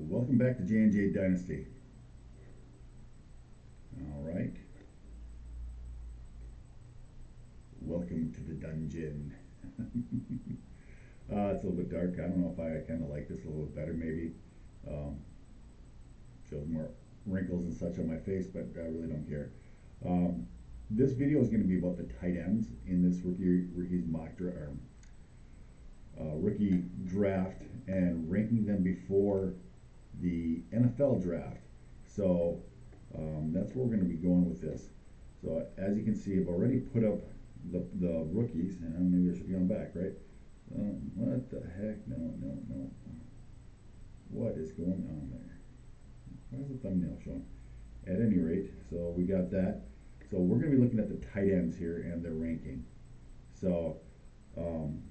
Welcome back to J&J Dynasty. All right. Welcome to the dungeon. It's a little bit dark. I don't know if I kind of like this a little bit better, maybe. Um, Shows more wrinkles and such on my face, but I really don't care. Um, this video is going to be about the tight ends in this rookie draft and ranking them before the NFL draft. So that's where we're going to be going with this. So as you can see, I've already put up the rookies, and maybe I should be on back, right? What the heck? No, no, no. What is going on there? Why is the thumbnail showing? At any rate, so we got that. So we're going to be looking at the tight ends here and their ranking. So um,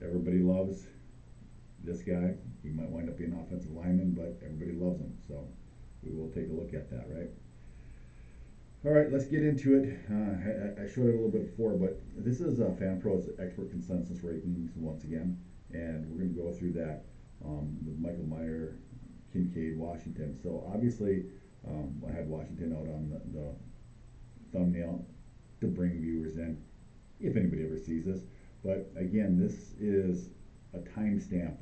everybody loves this guy. He might wind up being an offensive lineman, but everybody loves him. So we will take a look at that, right? All right, let's get into it. I showed it a little bit before, but this is FANPRO's expert consensus ratings once again, and we're going to go through that with Michael Mayer, Kincaid, Washington. So obviously, I had Washington out on the thumbnail to bring viewers in, if anybody ever sees this. But again, this is a timestamp.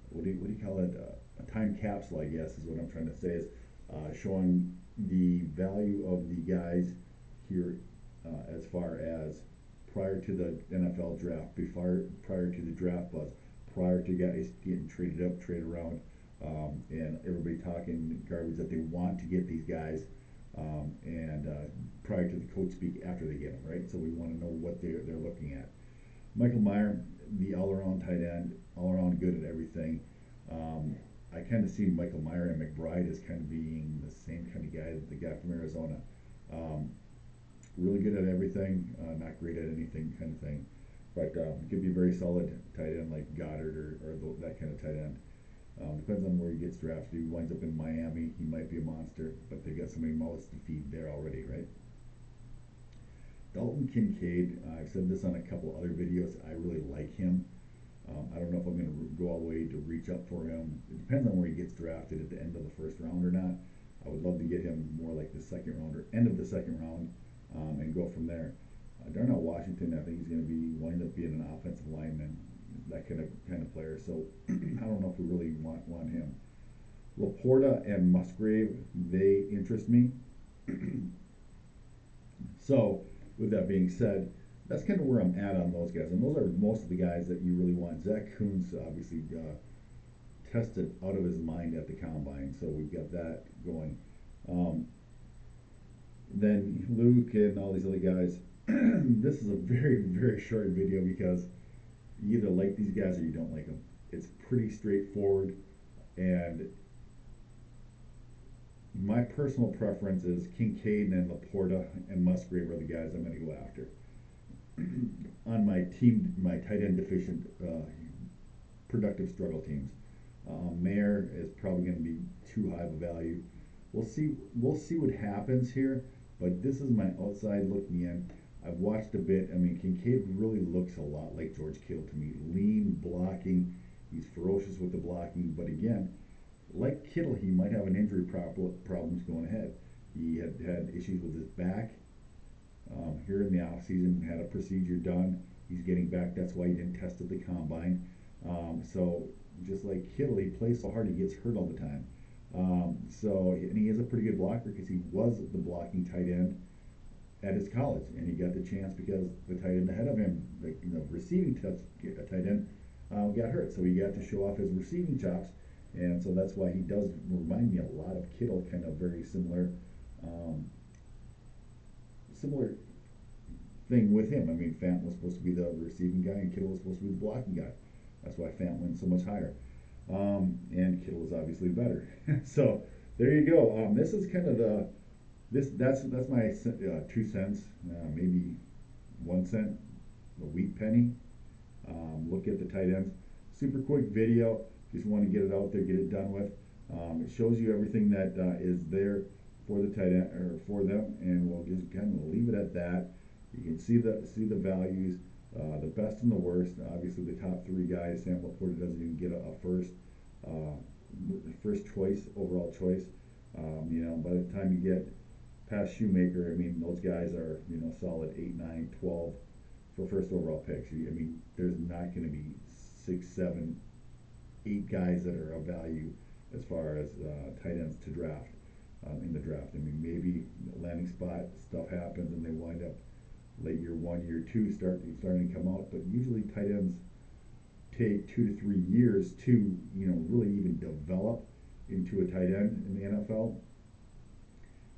What do you call it? A time capsule, I guess, is what I'm trying to say. Is showing the value of the guys here as far as prior to the NFL draft, prior to the draft buzz, prior to guys getting traded up, traded around, and everybody talking garbage that they want to get these guys, and prior to the coach speak after they get them, right? So we want to know what they're looking at. Michael Mayer, the all-around tight end, all-around good at everything. I kind of see Michael Mayer and McBride as kind of being the same kind of guy, the guy from Arizona. Really good at everything, not great at anything kind of thing. But could be a very solid tight end like Goddard or that kind of tight end. Depends on where he gets drafted. If he winds up in Miami, he might be a monster, but they got so many mouths to feed there already, right? Dalton Kincaid, I've said this on a couple other videos, I really like him. I don't know if I'm going to go all the way to reach up for him. It depends on where he gets drafted at the end of the first round or not. I would love to get him more like the second round or end of the second round and go from there. Darnell Washington, I think he's going to wind up being an offensive lineman, that kind of player. So I don't know if we really want him. Laporta and Musgrave, they interest me. So with that being said, that's kind of where I'm at on those guys. And those are most of the guys that you really want. Zach Kuntz obviously tested out of his mind at the combine, so we've got that going. Then Luke and all these other guys. This is a very, very short video because you either like these guys or you don't like them. It's pretty straightforward, and my personal preference is Kincaid and Laporta and Musgrave are the guys I'm going to go after. On my team, my tight end deficient, productive struggle teams. Mayer is probably going to be too high of a value. We'll see. We'll see what happens here. But this is my outside looking in. I've watched a bit. I mean, Kincaid really looks a lot like George Kittle to me. Lean, blocking. He's ferocious with the blocking. But again, like Kittle, he might have an injury problems going ahead. He had issues with his back. Here in the offseason, had a procedure done. He's getting back. That's why he didn't test at the combine. So just like Kittle, he plays so hard he gets hurt all the time. And he is a pretty good blocker because he was the blocking tight end at his college, and he got the chance because the tight end ahead of him, the receiving tight end, got hurt. So he got to show off his receiving chops, and so that's why he does remind me a lot of Kittle, kind of very similar thing with him. I mean, Fant was supposed to be the receiving guy, and Kittle was supposed to be the blocking guy. That's why Fant went so much higher. And Kittle is obviously better. So there you go. This is kind of that's my 2 cents, maybe 1 cent, a wheat penny. Look at the tight ends. Super quick video. Just want to get it out there, get it done with. It shows you everything that is there for the tight end or for them, and we'll just kind of leave it at that. You can see the values. The best and the worst. Obviously, the top three guys. Sam Laporta doesn't even get a first. first choice, overall choice. You know, by the time you get past Shoemaker, I mean, those guys are, you know, solid 8, 9, 12 for first overall picks. I mean, there's not going to be 6, 7, 8 guys that are of value as far as tight ends to draft in the draft. I mean, maybe landing spot stuff happens and they wind up late year 1, year 2 starting to come out, but usually tight ends take 2 to 3 years to, you know, really even develop into a tight end in the NFL.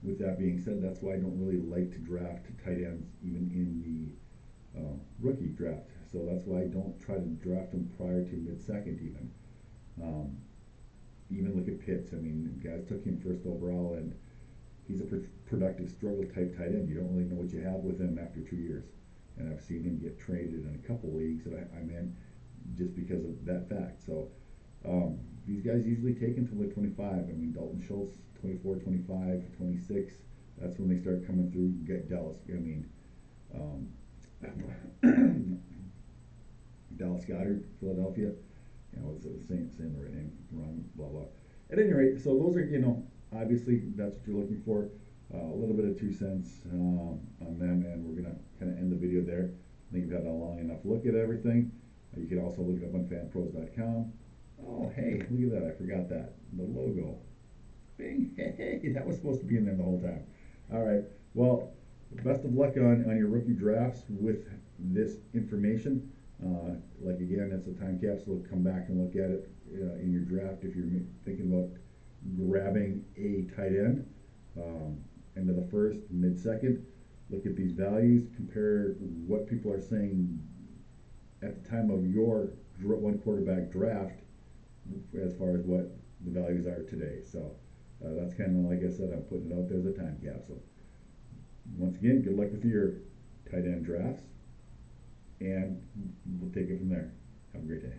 With that being said, that's why I don't really like to draft tight ends even in the rookie draft. So that's why I don't try to draft them prior to mid-second even. Even look at Pitts. I mean, guys took him first overall, and he's a productive struggle type tight end. You don't really know what you have with him after 2 years. And I've seen him get traded in a couple leagues that I'm in just because of that fact. So these guys usually take until they're 25. I mean, Dalton Schultz, 24, 25, 26. That's when they start coming through. Get Dallas. I mean, Dallas Goedert, Philadelphia. You know, it's the same the right name, wrong, blah blah. At any rate, so those are, you know, obviously that's what you're looking for. A little bit of 2 cents on them, and we're gonna kind of end the video there. I think you've had a long enough look at everything. You can also look it up on fanpros.com. Oh, hey, look at that. I forgot that. The logo. Bing. Hey, that was supposed to be in there the whole time. All right. Well, best of luck on your rookie drafts with this information. Like, again, it's a time capsule. Come back and look at it in your draft if you're thinking about grabbing a tight end. End of the first, mid-second. Look at these values. Compare what people are saying at the time of your one quarterback draft as far as what the values are today. So that's kind of, like I said, I'm putting it out there as a time capsule. Once again, good luck with your tight end drafts, and we'll take it from there. Have a great day.